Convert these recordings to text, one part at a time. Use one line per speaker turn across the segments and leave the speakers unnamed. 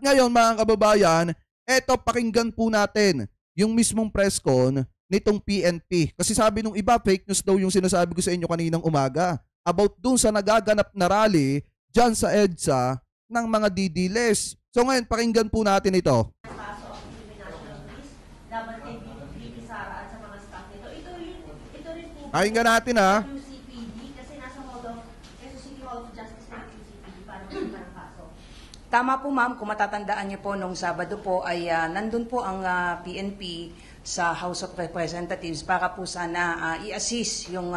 ngayon mga kababayan, eto pakinggan po natin yung mismong press con nitong PNP. Kasi sabi nung iba, fake news daw yung sinasabi ko sa inyo kaninang umaga about dun sa nagaganap na rally dyan sa EDSA ng mga didiles. So ngayon, pakinggan po natin ito. Pakinggan natin ha.
Tama po ma'am, kung matatandaan niyo po nung Sabado po ay nandun po ang PNP sa House of Representatives para po sana i-assist yung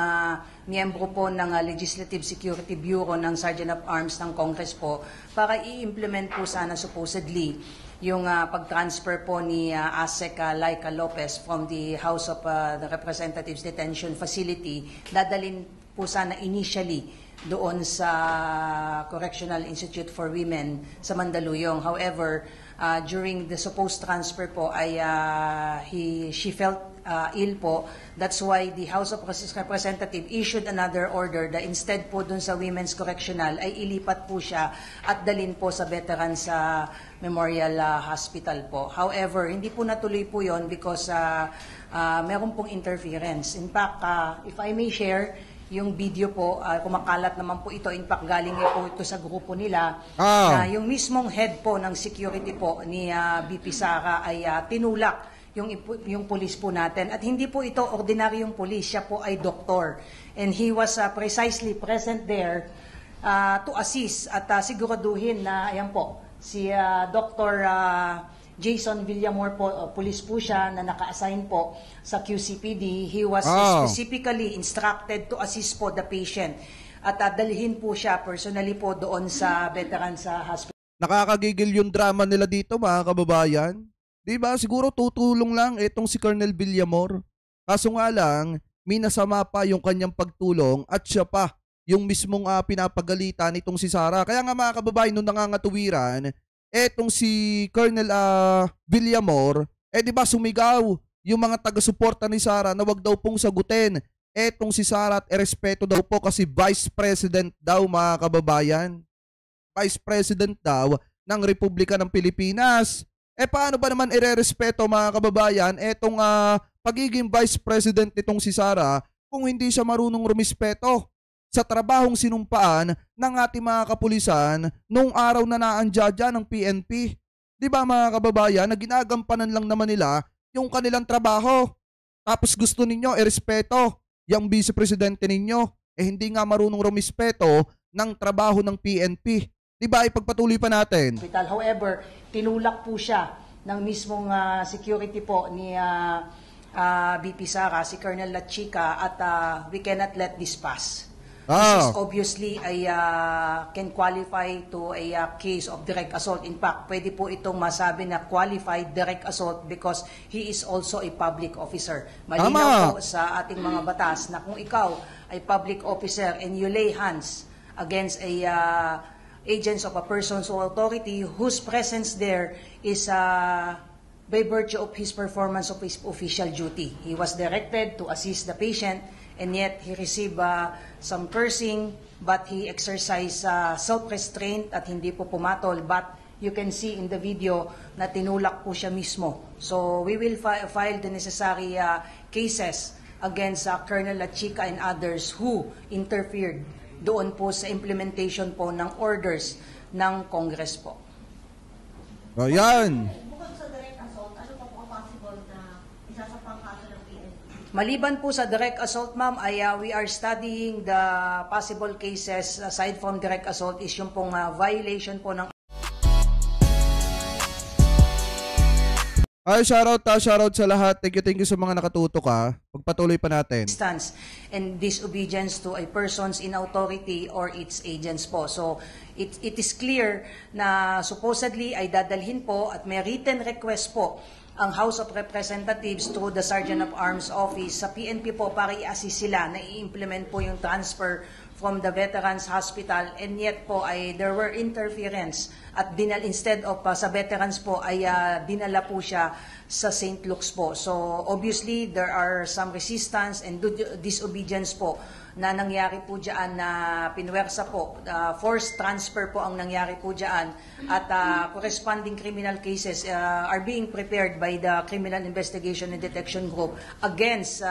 miyembro po ng Legislative Security Bureau ng Sergeant of Arms ng Congress po para i-implement po sana supposedly yung pag-transfer po ni ASEC Laika Lopez from the House of the Representatives Detention Facility. Dadalhin po sana initially doon sa Correctional Institute for Women sa Mandaluyong. However, during the supposed transfer po ay she felt ill po. That's why the House of Representatives issued another order that instead po doon sa Women's Correctional ay ilipat po siya at dalhin po sa Veterans Memorial Hospital po. However, hindi po natuloy po yon because meron pong interference. In fact, if I may share, yung video po, kumakalat naman po ito. In fact, galing po ito sa grupo nila. Yung mismong head po ng security po ni BP Sara ay tinulak yung pulis po natin. At hindi po ito ordinaryong pulis. Siya po ay doktor. And he was precisely present there to assist at siguraduhin na, ayan po, si Dr. Jason Villamor po, police po siya na naka-assign po sa QCPD. He was specifically instructed to assist po the patient. At dalhin po siya personally po doon sa Veterans Hospital.
Nakakagigil yung drama nila dito mga kababayan. Diba? Siguro tutulong lang itong si Colonel Villamor. Kaso nga lang, minasama pa yung kanyang pagtulong at siya pa yung mismong pinapagalitan itong si Sara. Kaya nga mga kababayan, nung nangangatuwiran, etong si Colonel Villamor, di ba sumigaw yung mga taga-suporta ni Sara na wag daw pong sagutin etong si Sara at erespeto daw po kasi Vice President daw mga kababayan. Vice President daw ng Republika ng Pilipinas. Paano ba naman irerespeto mga kababayan etong pagiging Vice President nitong si Sara kung hindi siya marunong rumispeto sa trabahong sinumpaan ng ating mga kapulisan nung araw na naandya dyan ng PNP. Di ba mga kababayan, na ginagampanan lang naman nila yung kanilang trabaho. Tapos gusto ninyo irespeto yung vice-presidente ninyo. Hindi nga marunong rumispeto ng trabaho ng PNP. Di ba ipagpatuloy pa natin?
However, tinulak po siya ng mismong security po ni BP Sara, si Colonel Lachica, at we cannot let this pass. This is obviously can qualify to a case of direct assault. In fact, pwede po itong masabi na qualified direct assault because he is also a public officer. Malinaw po sa ating mga batas na kung ikaw ay public officer and you lay hands against a agents of a person's authority whose presence there is by virtue of his performance of his official duty. He was directed to assist the patient and yet he received some cursing, but he exercised self-restraint at hindi po pumatol. But you can see in the video na tinulak po siya mismo. So we will file the necessary cases against Colonel Lachica and others who interfered doon po sa implementation po ng orders ng Congress po.
Ayan.
Maliban po sa direct assault, ma'am, ay we are studying the possible cases aside from direct assault is yung pong violation po ng...
Ay, shoutout sa lahat. Thank you sa mga nakatutok ha. Pagpatuloy pa natin.
And disobedience to a person's in authority or its agents po. So, it is clear na supposedly ay dadalhin po at may written request po ang House of Representatives through the Sergeant of Arms Office sa PNP po para i-assist sila na i-implement po yung transfer from the Veterans Hospital, and yet po ay there were interference at instead of sa Veterans po ay dinala po siya sa St. Luke's po. So obviously there are some resistance and disobedience po na nangyari po dyan na pinwersa po. Forced transfer po ang nangyari po dyan at corresponding criminal cases are being prepared by the Criminal Investigation and Detection Group against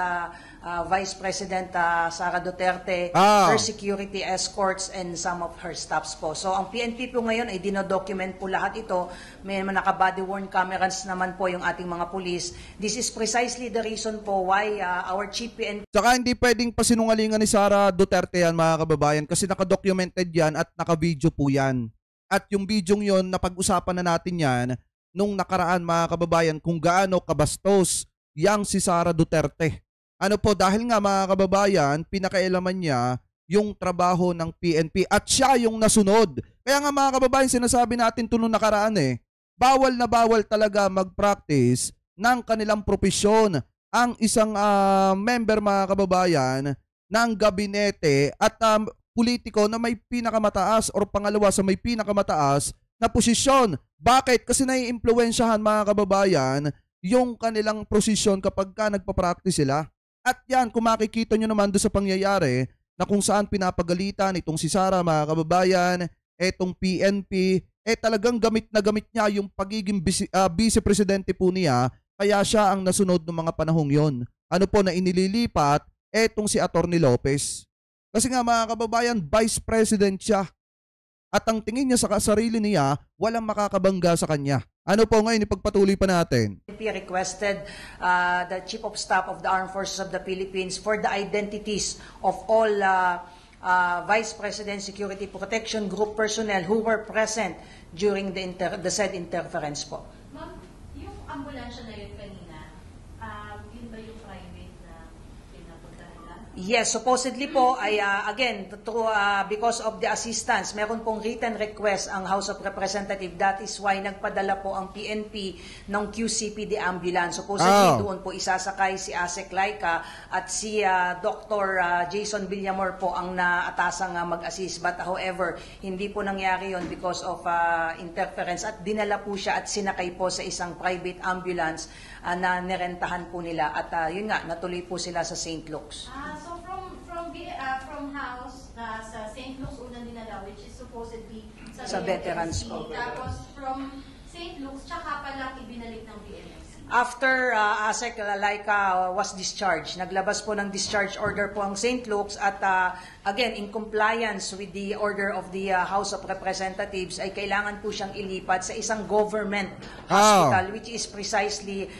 Vice President Sara Duterte, her security escorts, and some of her staffs po. So ang PNP po ngayon ay dinodocument po lahat ito. May naka-body-worn cameras naman po yung ating mga pulis. This is precisely the reason po why our chief PNP...
Saka hindi pwedeng pasinungalingan ni Sara Duterte yan, mga kababayan, kasi naka-documented yan at naka-video po yan. At yung video yon, napag-usapan na natin yan nung nakaraan, mga kababayan, kung gaano kabastos yang si Sara Duterte. Ano po, dahil nga mga kababayan, pinakailaman niya yung trabaho ng PNP at siya yung nasunod. Kaya nga mga kababayan, sinasabi natin ito nung nakaraan bawal na bawal talaga mag-practice ng kanilang propesyon ang isang member, mga kababayan, ng gabinete at politiko na may pinakamataas or pangalawa sa may pinakamataas na posisyon. Bakit? Kasi naiimpluwensyahan, mga kababayan, yung kanilang posisyon kapag ka nagpa-practice sila. At yan, kung makikita nyo naman doon sa pangyayari na kung saan pinapagalitan itong si Sara, mga kababayan, etong PNP, talagang gamit na gamit niya yung pagiging vice-presidente po niya, kaya siya ang nasunod ng mga panahong yon. Ano po na inililipat, etong si Atty. Lopez. Kasi nga mga kababayan, vice president siya. At ang tingin niya sa sarili niya, walang makakabangga sa kanya. Ano po ngayon, ipagpatuloy pa natin.
PNP requested the Chief of Staff of the Armed Forces of the Philippines for the identities of all Vice President Security Protection Group personnel who were present during the said interference po.
Ma'am, yung ambulansya na yun kanina, yun ba yung private na pinapuntahan?
Yes, supposedly po ay again because of the assistance, meron pong written request ang House of Representatives. That is why nagpadala po ang PNP ng QCPD ambulance. Supposedly doon po isasakay si Asek Laika at si Dr. Jason Villamor po ang naatasang mag-assist. But however, hindi po nangyari yon because of interference at dinala po siya at sinakay po sa isang private ambulance na nirentahan po nila at yun nga, natuloy po sila sa St. Luke's.
So from house sa St. Luke's unang dinala, which is supposedly
sa veterans po.
Tapos from St. Luke's, tsaka pa lang ibinalik ng BMFC.
After Asek Laika was discharged, naglabas po ng discharge order po ang St. Luke's at again, in compliance with the order of the House of Representatives, ay kailangan po siyang ilipat sa isang government hospital which is precisely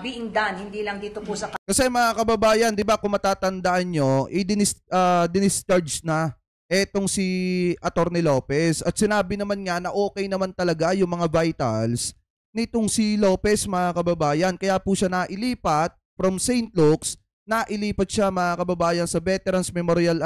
being done, hindi lang dito po sa...
Kasi mga kababayan, di ba kung matatandaan nyo, i-discharge na etong si Atty. Lopez at sinabi naman nga na okay naman talaga yung mga vitals nitong si Lopez, mga kababayan. Kaya po siya nailipat from St. Luke's, nailipat siya, mga kababayan, sa Veterans Memorial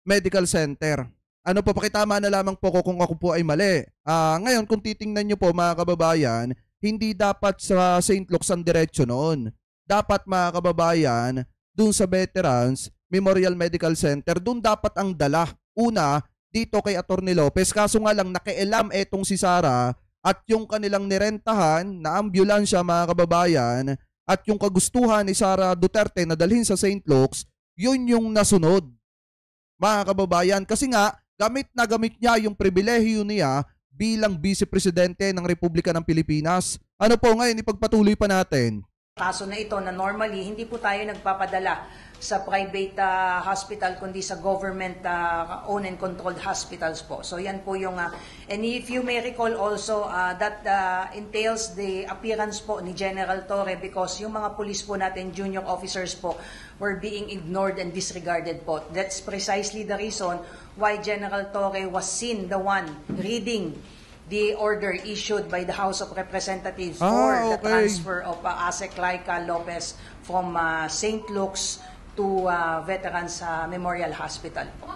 Medical Center. Ano po, pakitama na lamang po ko kung ako po ay mali. Ngayon, kung titingnan nyo po, mga kababayan, hindi dapat sa St. Luke's ang diretsyo noon. Dapat, mga kababayan, dun sa Veterans Memorial Medical Center, dun dapat ang dala. Una, dito kay Atty. Lopez. Kaso nga lang, nakialam etong si Sara at yung kanilang nirentahan na ambulansya, mga kababayan, at yung kagustuhan ni Sara Duterte na dalhin sa St. Luke's, yun yung nasunod, mga kababayan. Kasi nga, gamit na gamit niya yung pribilehiyo niya bilang vice-presidente ng Republika ng Pilipinas. Ano po ngayon, ipagpatuloy pa natin.
Kaso na ito na normally, hindi po tayo nagpapadala sa private hospital kundi sa government owned and controlled hospitals po. So yan po yung and if you may recall also that entails the appearance po ni General Torre because yung mga police po natin, junior officers po, were being ignored and disregarded po. That's precisely the reason why General Torre was seen the one reading the order issued by the House of Representatives for the transfer of Asek Laika Lopez from St. Luke's to Veterans Memorial Hospital po.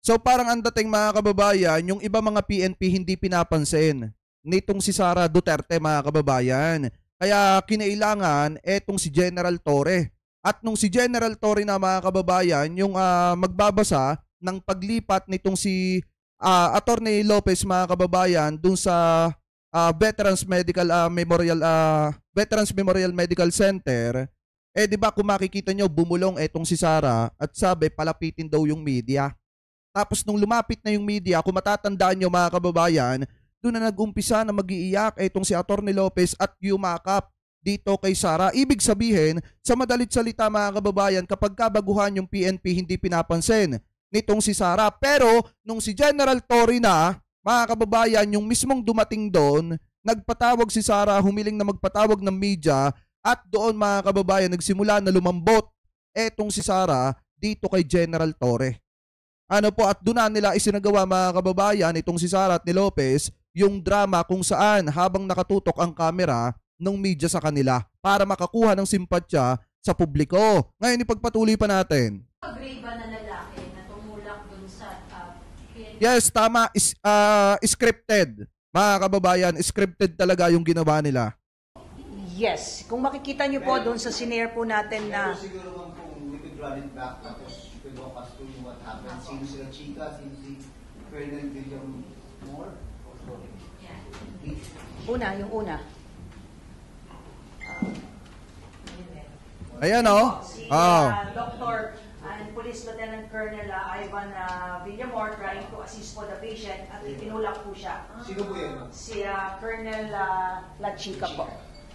So parang ang dating, mga kababayan, yung iba mga PNP hindi pinapansin nitong si Sara Duterte, mga kababayan. Kaya kinailangan etong si General Torre. At nung si General Torre na, mga kababayan, yung magbabasa ng paglipat nitong si Atty. Lopez, mga kababayan, dun sa Veterans Memorial Medical Center, Eh di ba kung makikita nyo, bumulong etong si Sara at sabi palapitin daw yung media. Tapos nung lumapit na yung media, kung matatandaan nyo mga kababayan, doon na nag-umpisa na mag-iiyak etong si Atty. Lopez at yumakap dito kay Sara. Ibig sabihin, sa madalit salita mga kababayan, kapag kabaguhan yung PNP hindi pinapansin nitong si Sara. Pero nung si General Torre na, mga kababayan, yung mismong dumating doon, nagpatawag si Sara, humiling na magpatawag ng media at doon mga kababayan nagsimula na lumambot etong si Sara dito kay General Torre. Ano po, at doon na nila isinagawa mga kababayan itong si Sara at ni Lopez yung drama kung saan habang nakatutok ang kamera ng media sa kanila para makakuha ng simpatya sa publiko. Ngayon ipagpatuloy pa natin.
Agree ba na lalaki na tumulak dun sa PNP?
Yes, tama. Scripted. Mga kababayan, scripted talaga yung ginawa nila.
Yes, kung makikita nyo po doon sa sinare po natin na
Pero siguro man kung we could run it back, tapos you could walk us through what happened. Sino sila Chika, sino si Colonel William Moore?
Yeah.
yung una.
Ayan o.
Si
Oh.
Dr. and Police Lieutenant Colonel Ivan Villamor trying to assist po the patient at itinulak po siya.
Sino po yan?
Si Colonel La Chica po.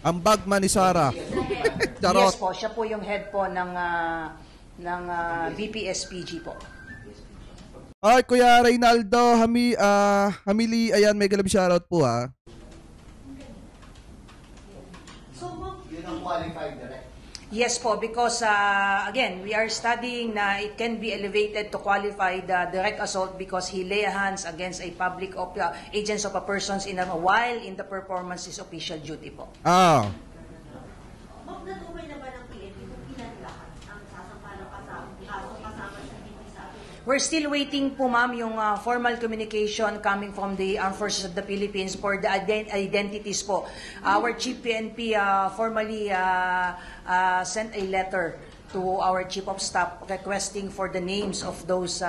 Ang bagman ni Sara. Charot.
Yes po, siya po yung head po ng BPSPG po.
Ay, Kuya Reynaldo, Hamili, ayan, mega love shoutout po ha.
Yun ang qualified direct.
Yes po, because again, we are studying na it can be elevated to qualify the direct assault because he lay hands against a public agents of a persons while in the performance is official duty po.
Ah.
Ma'am, natuloy na ba ng PNP kung ilan lahat ang sasampalang kaso kasama sa PNP sa atin?
We're still waiting po ma'am yung formal communication coming from the Armed Forces of the Philippines for the identities po. Our Chief PNP formally sent a letter to our Chief of Staff requesting for the names of those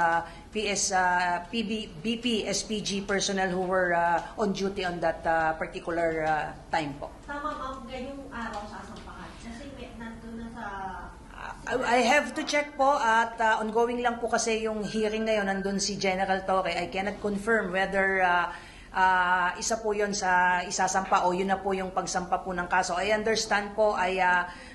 BP, SPG personnel who were on duty on that particular time po.
Tama ma'am, ngayong araw sasampahan. Kasi nandun na sa...
I have to check po at ongoing lang po kasi yung hearing na yun, nandun si General Torre. I cannot confirm whether isa po yun sa isasampa o yun na po yung pagsampa po ng kaso. I understand po,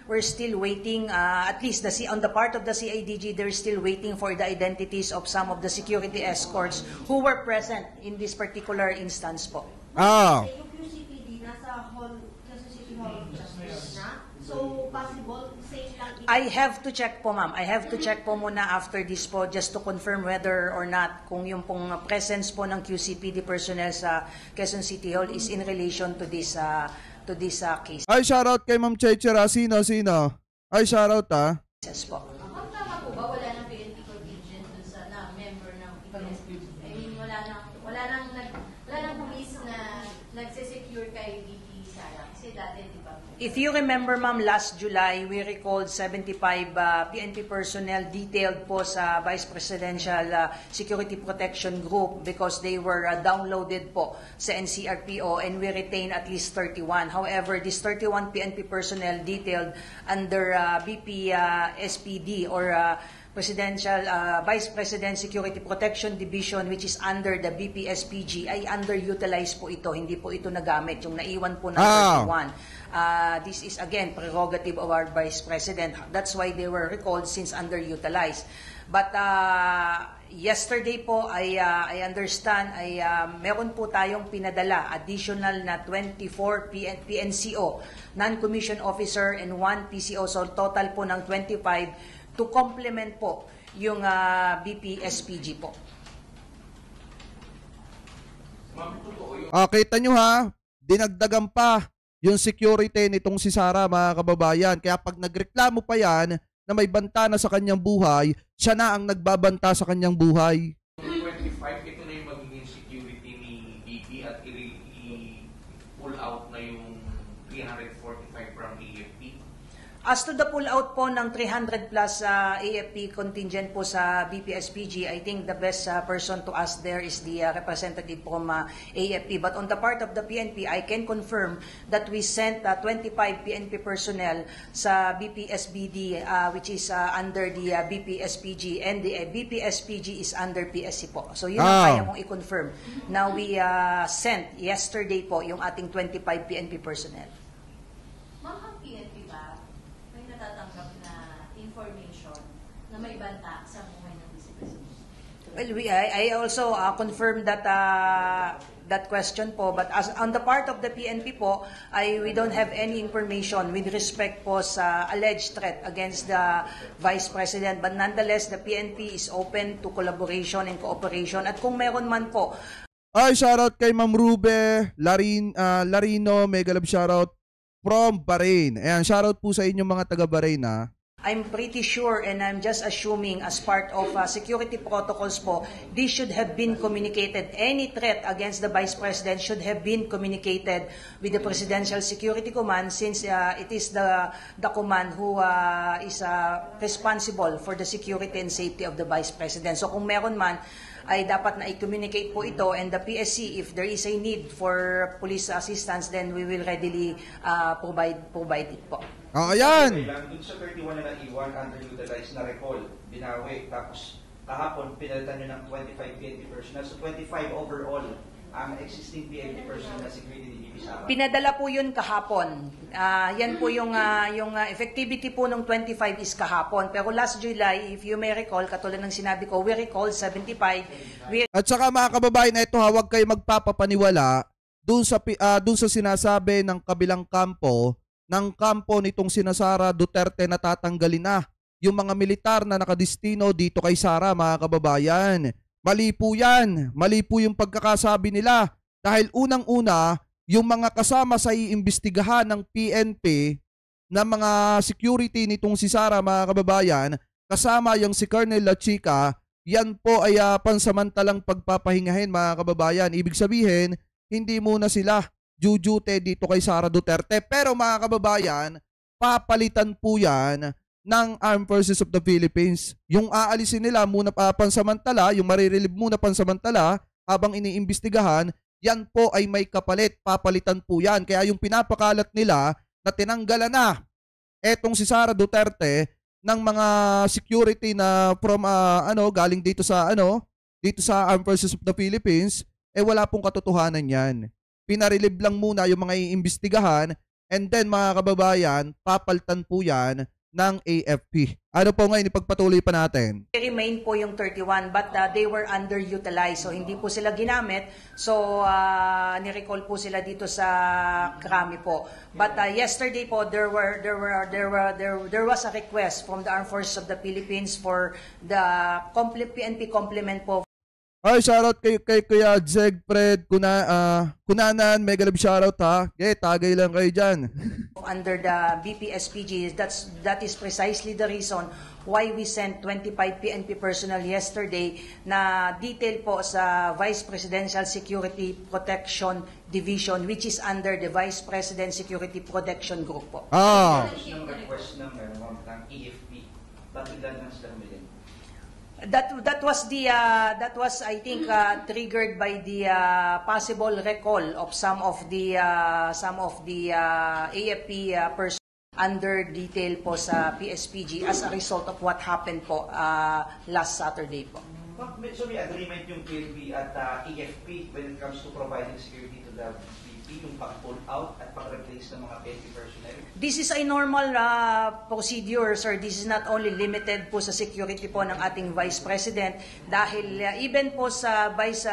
we're still waiting, at least on the part of the CIDG, they're still waiting for the identities of some of the security escorts who were present in this particular instance po.
Ah.
Yung QCPD nasa hall, Quezon City Hall of Justice na. So, possible, safe lang
I have to check po ma'am. I have to check po muna after this po just to confirm whether or not kung yung pong presence po ng QCPD personnel sa Quezon City Hall is in relation to this case.
Ay, shoutout kay Ma'am Chechera. Sino? Ay, shoutout ha.
Yes po.
Ma'am, tama po ba wala nang PNP contingent dun sa member ng PNP? I mean, wala nang police na nagsisecure kay VP Sara. Kasi dati, di ba?
If you remember ma'am, last July, we recalled 75 PNP personnel detailed po sa Vice Presidential Security Protection Group because they were downloaded po sa NCRPO and we retain at least 31. However, these 31 PNP personnel detailed under BP SPD or Presidential Vice President Security Protection Division which is under the BPSPG ay underutilized po ito, hindi po ito nagamit, yung naiwan po ng 31. This is again prerogative of our Vice President. That's why they were recalled since underutilized. But yesterday po I understand meron po tayong pinadala additional na 24 PNCO, non-commissioned officer and 1 PCO, so total po ng 25 to complement po yung BPSPG po.
Kita nyo ha, dinagdagan pa yung security nitong si Sara mga kababayan. Kaya pag nagreklamo pa yan na may banta na sa kanyang buhay, siya na ang nagbabanta sa kanyang buhay.
25, ito na yung magiging security ni BP at i-pull out na yung 345 from AFP.
As to the pull-out po ng 300 plus AFP contingent po sa BPSPG, I think the best person to ask there is the representative from AFP. But on the part of the PNP, I can confirm that we sent 25 PNP personnel sa BPSBD, which is under the BPSPG, and the BPSPG is under PSC po. So yun ang kaya kong i-confirm. Now we sent yesterday po yung ating 25 PNP personnel.
Ma'am, ang PNP ba, may natatanggap na information na may banta sa buhay ng Vice President?
Well, I also confirm that that question po, but as on the part of the PNP po, we don't have any information with respect po sa alleged threat against the Vice President, but nonetheless the PNP is open to collaboration and cooperation, at kung meron man po.
Ay, shoutout kay Ma'am Rube Larino, mega love shoutout from Bahrain. Ayan, shoutout po sa inyong mga taga Bahrain, ha.
I'm pretty sure, and I'm just assuming as part of security protocols po, this should have been communicated. Any threat against the Vice President should have been communicated with the Presidential Security Command, since it is the command who is responsible for the security and safety of the Vice President. So kung meron man, ay dapat na i-communicate po ito, and the PSC, if there is a need for police assistance, then we will readily provide it po.
Ayan.
Doon sa 31 na naiwan, underutilized na recall, binawi, tapos kahapon pinalitan nyo ng 25 PNP personnel. So 25 overall ang existing PNP personnel na security ni BP Sara.
Pinadala po yun kahapon. Yan po yung effectivity po ng 25 is kahapon. Pero last July, if you may recall, katulad ng sinabi ko, we recall 75.
At saka mga kababayan, ito, huwag kayo magpapapaniwala dun sa sinasabi ng kabilang kampo, ng kampo nitong sina Sara Duterte na tatanggalin na yung mga militar na nakadistino dito kay Sara, mga kababayan. Mali po yan. Mali po yung pagkakasabi nila. Dahil unang-una, yung mga kasama sa iimbestigahan ng PNP na mga security nitong si Sara, mga kababayan, kasama yung si Colonel La Chica, yan po ay pansamantalang pagpapahingahin, mga kababayan. Ibig sabihin, hindi muna sila jujute dito kay Sara Duterte. Pero mga kababayan, papalitan po yan ng Armed Forces of the Philippines. Yung aalisin nila muna pansamantala, yung marirelieve muna pansamantala habang iniimbestigahan, yan po ay may kapalit. Papalitan po yan. Kaya yung pinapakalat nila na tinanggalan na etong si Sara Duterte ng mga security na from galing dito sa Armed Forces of the Philippines, wala pong katotohanan yan. Pinarelieve lang muna yung mga iimbestigahan, and then mga kababayan, papalitan po yan ng AFP. Ano po ngayon, ipagpatuloy pa natin?
They remain po yung 31, but they were underutilized. So hindi po sila ginamit. So ni-recall po sila dito sa Krami po. But yesterday po there was a request from the Armed Forces of the Philippines for the PNP complement po.
Ay, shoutout kay Kuya Zegfred, Kunanan, mega love shoutout, ha. Okay, tagay lang kayo dyan.
Under the BPSPG, that is precisely the reason why we sent 25 PNP personnel yesterday na detail po sa Vice Presidential Security Protection Division, which is under the Vice President Security Protection Group po.
Ng request ng EFP, bakit lang sila humilin?
That was I think triggered by the possible recall of some of the AFP personnel under detail po sa PSPG as a result of what happened po last Saturday po.
So may agreement yung PNP at EFP when it comes to providing security to the BP, yung pag-pull out at pag-replace ng mga PNP personnel?
This is a normal procedure, sir. This is not only limited po sa security po ng ating Vice President, dahil even po sa Vice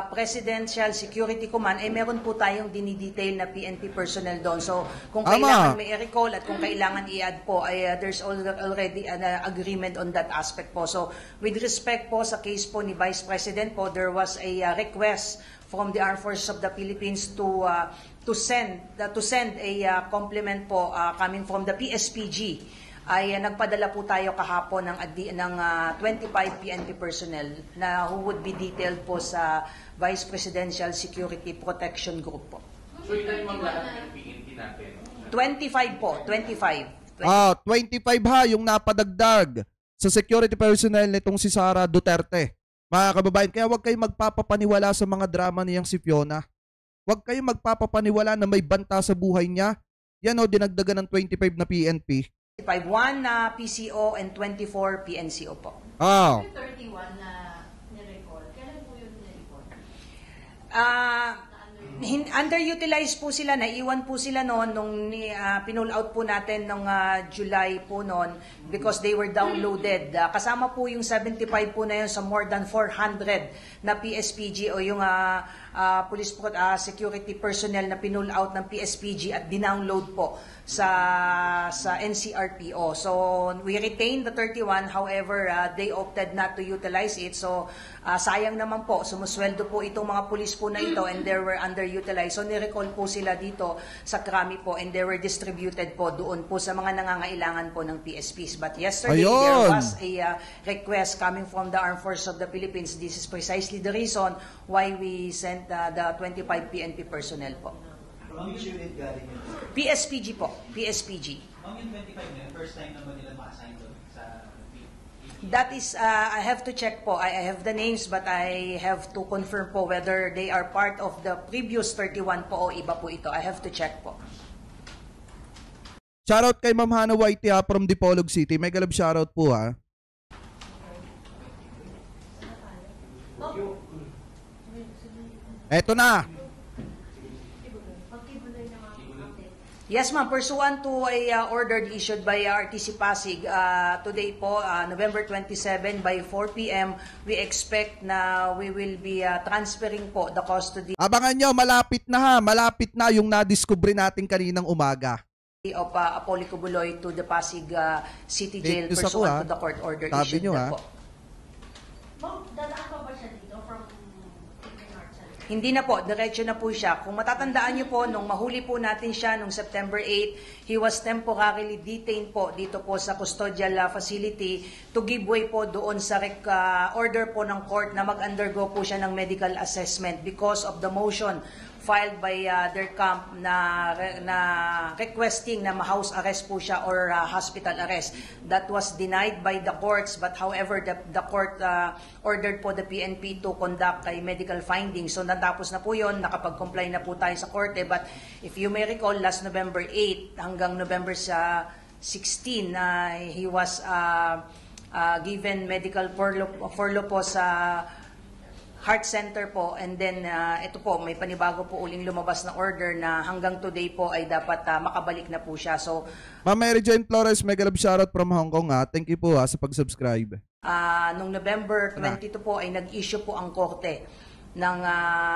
Presidential Security Command, meron po tayong dinidetail na PNP personnel doon. So kung kailangan may i-recall at kung kailangan i-add po, there's already an agreement on that aspect po. So with respect po sa case po ni Vice President po, there was a request from the Armed Forces of the Philippines to send a complement po coming from the PSPG. Ay nagpadala po tayo kahapon ng 25 PNP personnel na who would be detailed po sa Vice Presidential Security Protection Group po.
So ilan yung lahat ng PNP natin?
25 po, 25.
25 ha yung napadagdag sa security personnel nitong si Sara Duterte. Mga kababayan, kaya huwag kayong magpapapaniwala sa mga drama niyang si Fiona. Huwag kayong magpapapaniwala na may banta sa buhay niya. Yan o, dinagdagan ng 25 na PNP.
1 na PCO and 24 PNCO po.
Yung 31 na nirecall, kailan po yun nirecall?
Underutilized po sila, naiwan po sila noon nung pinull out po natin nung July po noon because they were downloaded. Kasama po yung 75 po na yun sa more than 400 na PSPG o yung police security personnel na pinull out ng PSPG at dinownload po sa NCRPO. So we retained the 31, however, they opted not to utilize it. So sayang naman po, sumusweldo po itong mga police po na ito and they were underutilized. So nirecall po sila dito sa Krami po and they were distributed po doon po sa mga nangangailangan po ng PSPs. But yesterday, there was a request coming from the Armed Forces of the Philippines. This is precisely the reason why we sent the 25 PNP personnel po.
From which unit galing yun?
PSPG po, PSPG.
Ang yung 25 na yun, first time naman nila ma-assign doon sa
That is, I have to check po. I have the names but I have to confirm po whether they are part of the previous 31 po o iba po ito. I have to check po.
Shoutout kay Ma'am Hana Whitey ha, from Dipolog City. May galab shoutout po ha. Eto na.
Yes ma'am, pursuant to a order issued by RTC Pasig today po, November 27 by 4 p.m., we expect na we will be transferring po the custody
Abangan nyo, malapit na ha. Malapit na yung nadiskubre natin kaninang umaga.
of Apolico Buloy to the Pasig City Jail
News ako,
pursuant
ha.
to the court order
Sabi
issued
nyo,
na
ha.
po.
Ma'am, dadaan pa ba siya dito from North?
Hindi na po, diretso na po siya. Kung matatandaan niyo po, nung mahuli po natin siya nung September 8, he was temporarily detained po dito po sa custodial facility to give way po doon sa order po ng court na mag-undergo po siya ng medical assessment because of the motion filed by their camp na requesting na ma-house arrest po siya or hospital arrest. That was denied by the courts, but however, the court ordered po the PNP to conduct a medical finding. So natapos na po yun, nakapag-comply na po tayo sa korte. But if you may recall, last November 8 hanggang November 16, he was given medical furlough po sa Heart Center po, and then ito po, may panibago po uling lumabas na order na hanggang today po ay dapat makabalik na po siya. So,
Ma'am Mary Jane Flores, mega love shoutout from Hong Kong ha. Thank you po ha sa pag-subscribe.
nung November 22 po ay nag-issue po ang korte ng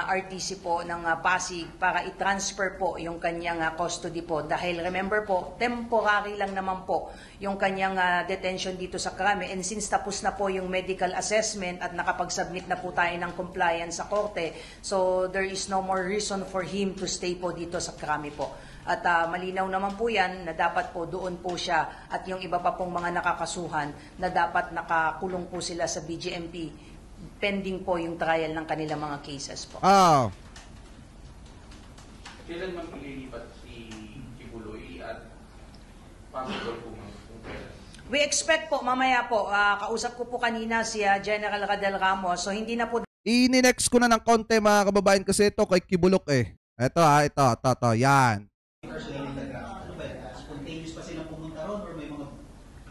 RTC po ng Pasig para i-transfer po yung kanyang custody po. Dahil remember po, temporary lang naman po yung kanyang detention dito sa Krami. And since tapos na po yung medical assessment at nakapag-submit na po tayo ng compliance sa korte, so there is no more reason for him to stay po dito sa Krami po. At malinaw naman po yan na dapat po doon po siya at yung iba pa pong mga nakakasuhan na dapat nakakulong po sila sa BGMP pending po yung trial ng kanilang mga cases po.
Kailan man ililipat si Kibuloy at possible po kung kailan?
We expect po mamaya po, kausap ko po kanina si General Radel Ramos, so hindi na po
I-next ko na ng konti mga kababayan kasi ito kay Kibulok eh. Ito yan.
personally nag-ground. Ano ba yan? Spontaneous pa silang pumunta ron or may mga,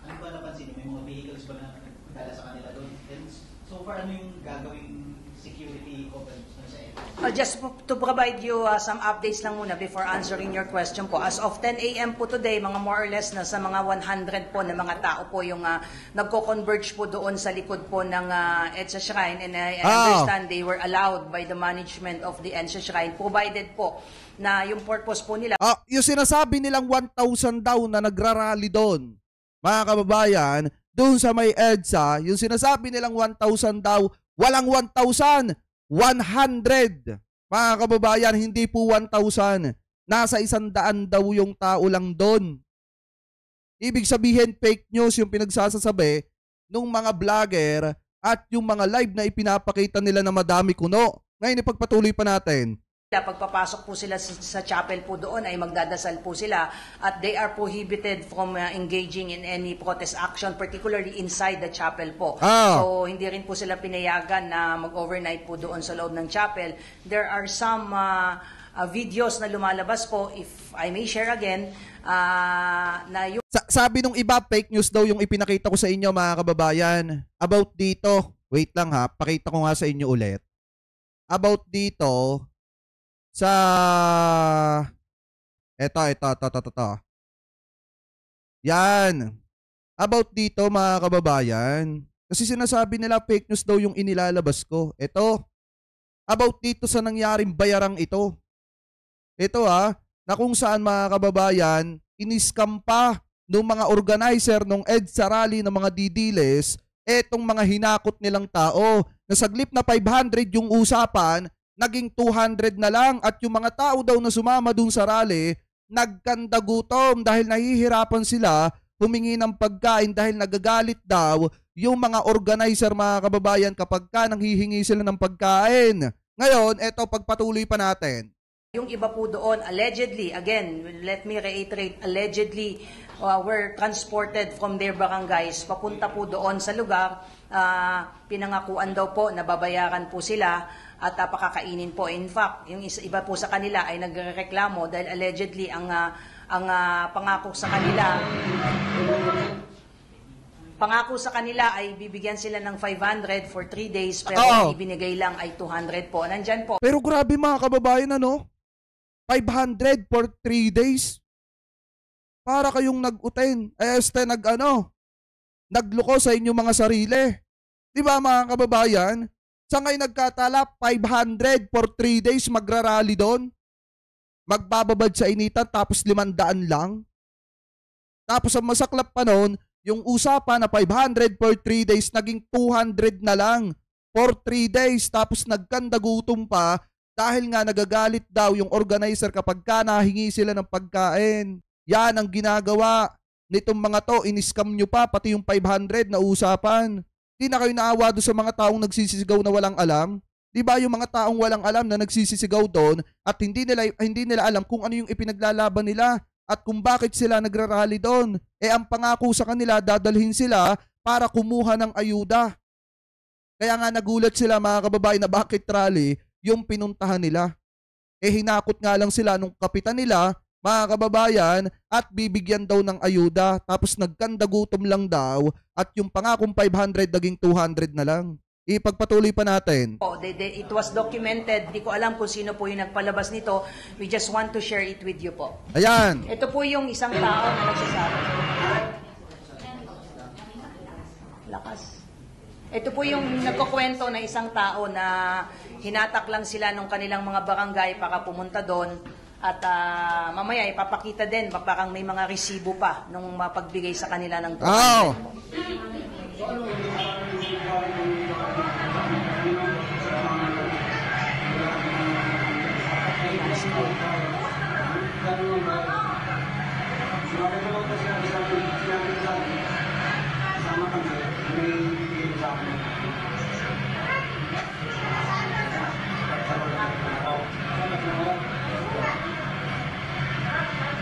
ano ba napansin niyo? May mga vehicles ba na nagdala sa kanila doon? And so far, ano yung gagawing security operations na sa area?
Just to provide you some updates lang muna before answering your question po. As of 10 a.m. po today, mga more or less na sa mga 100 po na mga tao po yung nagko-converge po doon sa likod po ng EDSA Shrine. And I understand they were allowed by the management of the EDSA Shrine, provided po na yung purpose po nila.
Yung sinasabi nilang 1,000 daw na nagrarally doon, mga kababayan, doon sa may EDSA, yung sinasabi nilang 1,000 daw, walang 1,000, 100. Mga kababayan, hindi po 1,000. Nasa 100 daw yung tao lang doon. Ibig sabihin, fake news yung pinagsasasabi ng mga vlogger at yung mga live na ipinapakita nila na madami kuno. Ngayon, ipagpatuloy pa natin.
Pagpapasok po sila sa chapel po doon ay magdadasal po sila at they are prohibited from engaging in any protest action, particularly inside the chapel po. So hindi rin po sila pinayagan na mag-overnight po doon sa loob ng chapel. There are some videos na lumalabas po, if I may share again, na yung...
Sabi nung iba, fake news daw yung ipinakita ko sa inyo mga kababayan. About dito, wait lang ha, pakita ko nga sa inyo ulit. About dito, sa ito. Yan. About dito mga kababayan. Kasi sinasabi nila fake news daw yung inilalabas ko. Ito. About dito sa nangyaring bayarang ito. Ito na kung saan mga kababayan, iniskam pa ng mga organizer ng EDSA rally ng mga didiles, etong mga hinakot nilang tao. Nasaglip na 500 yung usapan, naging 200 na lang at yung mga tao daw na sumama dun sa rally, nagkandagutom dahil nahihirapan sila humingi ng pagkain dahil nagagalit daw yung mga organizer mga kababayan kapag ka nanghihingi sila ng pagkain. Ngayon, eto pagpatuloy pa natin.
Yung iba po doon, allegedly, again, let me reiterate, allegedly were transported from their barangays papunta po doon sa lugar. Pinangakuan daw po na babayaran po sila at pakakainin po. In fact, yung iba po sa kanila ay nagreklamo dahil allegedly ang pangako sa kanila ay bibigyan sila ng 500 for 3 days pero ang ibinigay lang ay 200 po. Nandyan po.
Pero grabe mga kababayan 500 for 3 days. Para kayong nag-uten. Nagloko sa inyong mga sarili. Di ba mga kababayan? Sa ngayon nagkatala, 500 for 3 days magrarally doon. Magbababad sa initan tapos 500 lang. Tapos ang masaklap pa noon, yung usapan na 500 for 3 days naging 200 na lang for 3 days. Tapos nagkandagutom pa dahil nga nagagalit daw yung organizer kapag ka nahingi sila ng pagkain. Yan ang ginagawa nitong mga to. Iniskam nyo pa pati yung 500 na usapan. Di na kayo naawa doon sa mga taong nagsisisigaw na walang alam? Di ba yung mga taong walang alam na nagsisisigaw doon at hindi nila alam kung ano yung ipinaglalaban nila at kung bakit sila nagrarally doon? Ang pangako sa kanila, dadalhin sila para kumuha ng ayuda. Kaya nga nagulat sila mga kababayan na bakit rally yung pinuntahan nila. Hinakot nga lang sila nung kapitan nila, mga kababayan, at bibigyan daw ng ayuda. Tapos nagkandagutom lang daw at yung pangakong 500 naging 200 na lang. Ipagpatuloy pa natin.
It was documented. Di ko alam kung sino po yung nagpalabas nito. We just want to share it with you po.
Ayan.
Ito po yung isang tao na nagsasabi. Lakas. Ito po yung nagkukwento na isang tao na hinatak lang sila nung kanilang mga barangay para pumunta doon. At mamaya ipapakita din, parang may mga resibo pa nung mapagbigay sa kanila ng 200.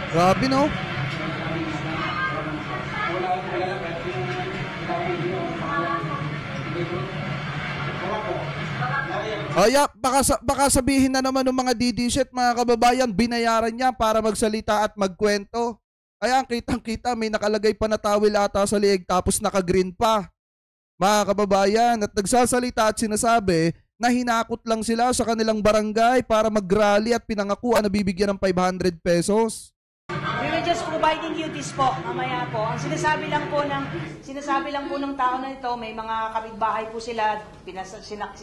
Grabe no? Baka sabihin na naman ng mga DD-shit mga kababayan, binayaran niya para magsalita at magkwento. Ayan, kitang-kita may nakalagay pa na towel ata sa liig tapos naka-green pa. Mga kababayan, at nagsasalita at sinasabi na hinakot lang sila sa kanilang barangay para mag-rally at pinangakuan na bibigyan ng 500 pesos.
We were just providing you this po, mamaya po. Ang sinasabi lang po ng tao na ito, may mga kapitbahay po sila,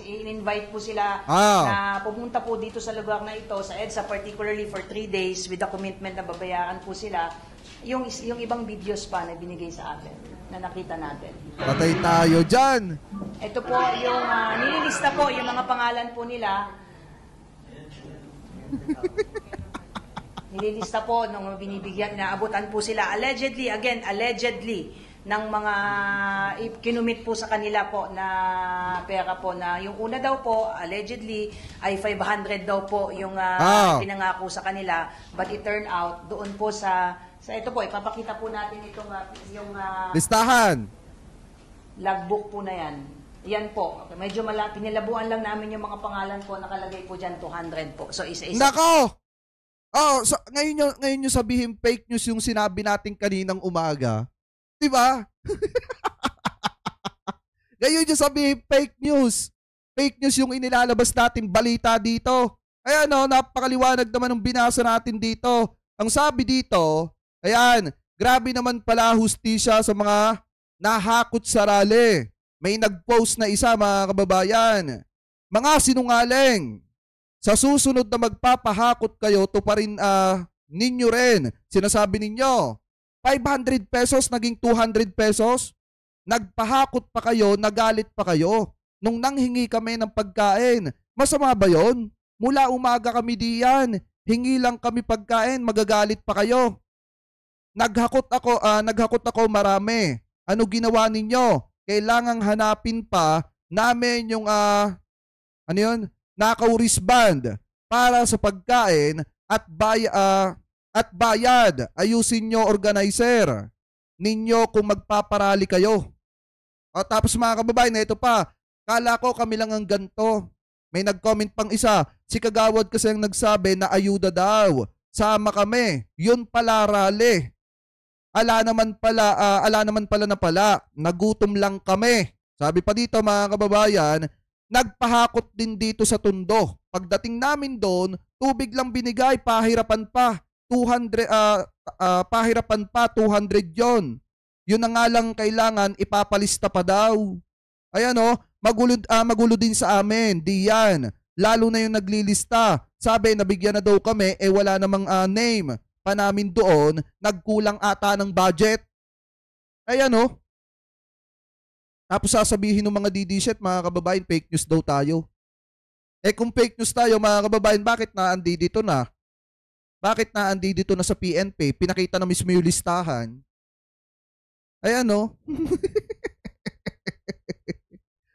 in-invite po sila na pumunta po dito sa lugar na ito, sa EDSA, particularly for 3 days with the commitment na babayaran po sila. Yung ibang videos pa na binigay sa atin, na nakita natin.
Patay tayo dyan!
Ito po yung, nililista po yung mga pangalan po nila. Nililista po nung binibigyan, naabutan po sila. Allegedly, ng mga kinumit po sa kanila po na pera po na yung una daw po allegedly ay 500 daw po yung pinangako sa kanila, but it turned out doon po sa ito po, ipapakita po natin itong yung
Listahan.
logbook po na yan. Yan po. Medyo pinilabuan lang namin yung mga pangalan po, nakalagay po dyan 200 po. So isa-isa.
Nako! So, ngayon nyo sabihin fake news yung sinabi natin kaninang umaga. Diba? Ngayon nyo sabihin fake news. Fake news yung inilalabas natin balita dito. Ayan napakaliwanag naman ng binasa natin dito. Ang sabi dito, ayan, grabe naman pala hustisya sa mga nahakot sa rally. May nag-post na isa, mga kababayan. Mga sinungaling. Sa susunod na magpapahakot kayo, tuparin ninyo rin. Sinasabi ninyo, 500 pesos naging 200 pesos. Nagpahakot pa kayo, nagalit pa kayo. Nung nanghingi kami ng pagkain, masama ba yun? Mula umaga kami diyan, hingi lang kami pagkain, magagalit pa kayo. Naghakot ako marami. Ano ginawa ninyo? Kailangang hanapin pa namin yung naka-wristband para sa pagkain at bayad. Ayusin nyo, organizer ninyo kung magpaparali kayo. Tapos mga kababayan, ito pa. Kala ko kami lang ang ganto. May nag-comment pang isa. Si Kagawad kasi ang nagsabi na ayuda daw. Sama kami. Yun pala rally. Ala naman pala na pala. Nagutom lang kami. Sabi pa dito mga kababayan, nagpahakot din dito sa Tondo. Pagdating namin doon, tubig lang binigay, pahirapan pa. 200 pahirapan pa, 200 yon. Yun na nga lang kailangan ipapalista pa daw. Ayan magulo din sa amin. Di yan. Lalo na yung naglilista. Sabi nabigyan na daw kami, wala namang name pa namin doon, nagkulang ata ng budget. Ayan Tapos sasabihin ng mga DDSet, mga kababayan, fake news daw tayo. Kung fake news tayo, mga kababayan, bakit naandi dito na? Bakit naandi dito na sa PNP? Pinakita na mismo yung listahan. Ayan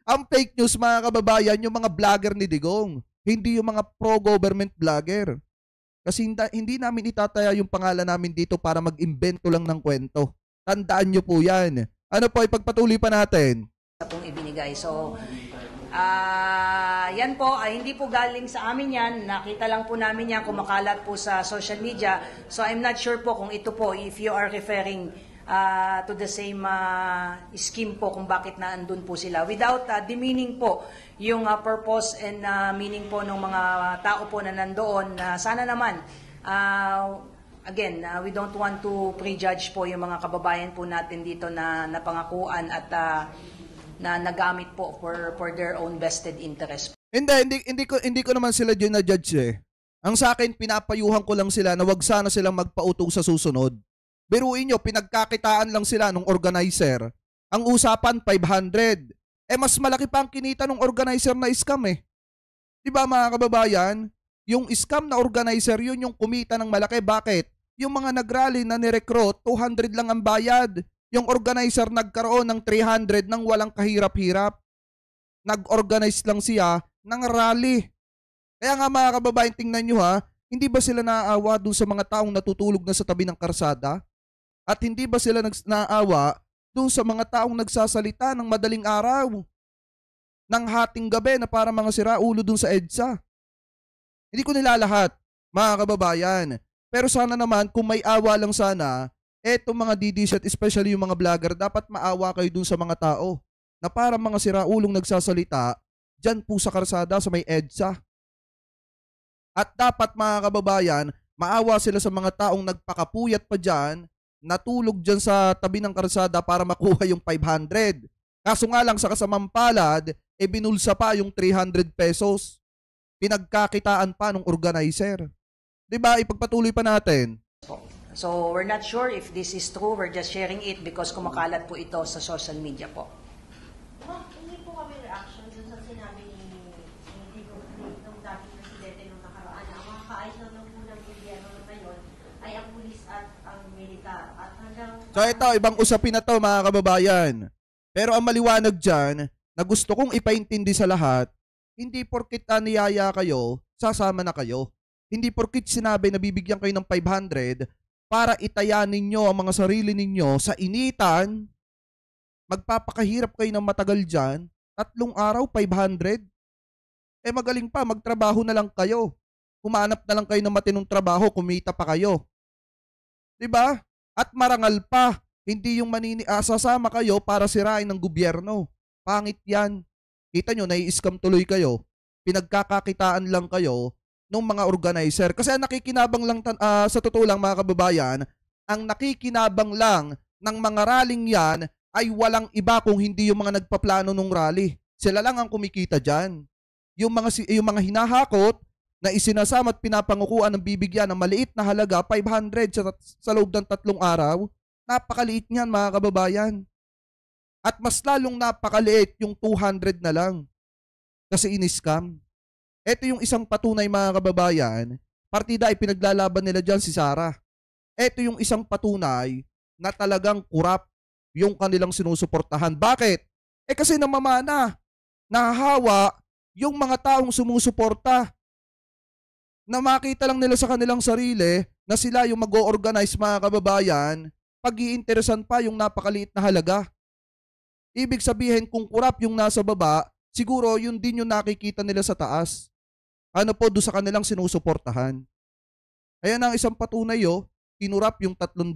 Ang fake news, mga kababayan, yung mga vlogger ni Digong. Hindi yung mga pro-government vlogger. Kasi hindi namin itataya yung pangalan namin dito para mag-imbento lang ng kwento. Tandaan nyo po yan. Ipagpatuloy pa natin.
Pong ibinigay. So, yan po, hindi po galing sa amin yan. Nakita lang po namin yan, kumakalat po sa social media. So, I'm not sure po kung ito po, if you are referring to the same scheme po kung bakit naandun po sila. Without demeaning po yung purpose and meaning po ng mga tao po na nandoon. Sana naman, again, we don't want to prejudge po yung mga kababayan po natin dito na napangakuan at na nagamit po for their own vested interest.
Hindi ko naman sila dyan na-judge Ang sa akin, pinapayuhan ko lang sila na wag sana silang magpautong sa susunod. Biruin nyo, pinagkakitaan lang sila nung organizer. Ang usapan, 500. Mas malaki pa ang kinita ng organizer na scam Diba mga kababayan? Yung scam na organizer, yun yung kumita ng malaki. Bakit? Yung mga nagrally na nirecruit, 200 lang ang bayad. Yung organizer nagkaroon ng 300 nang walang kahirap-hirap. Nag-organize lang siya ng rally. Kaya nga mga kababayan, tingnan nyo hindi ba sila naaawa dun sa mga taong natutulog na sa tabi ng karsada? At hindi ba sila naaawa dun sa mga taong nagsasalita ng madaling araw? Ng hating gabi na para mga siraulo dun sa EDSA? Hindi ko nilalahat, mga kababayan. Pero sana naman, kung may awa lang sana, etong mga DDSet, especially yung mga vlogger, dapat maawa kayo dun sa mga tao na para mga siraulong nagsasalita dyan po sa karsada sa may EDSA. At dapat mga kababayan, maawa sila sa mga taong nagpakapuyat pa dyan, natulog dyan sa tabi ng karsada para makuha yung 500. Kaso nga lang sa kasamang palad, binulsa pa yung 300 pesos. Pinagkakitaan pa ng organizer. Diba? Ipagpatuloy pa natin.
So, we're not sure if this is true. We're just sharing it because kumakalat po ito sa social media po.
Ma'am, hindi po kami reaction dun sa sinabi ni Digong nung dating presidente nung nakaraan na ang mga kaayos ng unang gobyerno na ngayon ay ang pulis at ang militar. At hanggang
So ito, ibang usapin na to mga kababayan. Pero ang maliwanag dyan, na gusto kong ipaintindi sa lahat, hindi porkit niyaya kayo, sasama na kayo. Hindi porkit sinabi na bibigyan kayo ng 500 para itaya ninyo ang mga sarili ninyo sa initan, magpapakahirap kayo ng matagal dyan, 3 araw, 500. Eh magaling pa, magtrabaho na lang kayo. Humanap na lang kayo ng matinong trabaho, kumita pa kayo. 'Di ba? At marangal pa, hindi yung sasama kayo para sirain ng gobyerno. Pangit yan. Kita nyo, nai-scam tuloy kayo. Pinagkakakitaan lang kayo ng mga organizer. Kasi ang nakikinabang lang, sa totoo lang mga kababayan, ang nakikinabang lang ng mga rallying yan ay walang iba kung hindi yung mga nagpaplano ng rally. Sila lang ang kumikita dyan. Yung mga hinahakot na isinasama at pinapangukuan ng bibigyan ng maliit na halaga, 500 sa loob ng 3 araw, napakaliit niyan mga kababayan. At mas lalong napakaliit yung 200 na lang kasi in-scam. Ito yung isang patunay mga kababayan, partida ay pinaglalaban nila dyan si Sara. Ito yung isang patunay na talagang kurap yung kanilang sinusuportahan. Bakit? Kasi namamana, nahahawa yung mga taong sumusuporta, na makita lang nila sa kanilang sarili na sila yung mag-o-organize mga kababayan, pag-iinteresan pa yung napakaliit na halaga. Ibig sabihin kung kurap yung nasa baba, siguro yun din yung nakikita nila sa taas. Ano po doon sa kanilang sinusuportahan. Ayan ang isang patunay kinurap yung 300,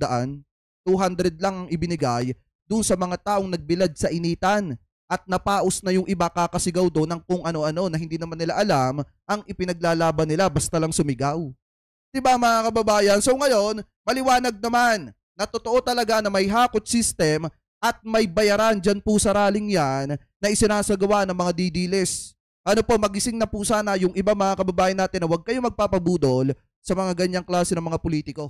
200 lang ang ibinigay doon sa mga taong nagbilad sa initan. At napaus na yung iba kakasigaw doon ng kung ano-ano na hindi naman nila alam ang ipinaglalaban nila basta lang sumigaw. Diba mga kababayan? So ngayon, maliwanag naman na totoo talaga na may hakot system at may bayaran dyan po sa rallying yan na isinasagawa ng mga didilis. Ano po, magising na po sana yung iba mga kababayan natin na huwag kayo magpapabudol sa mga ganyang klase ng mga politiko.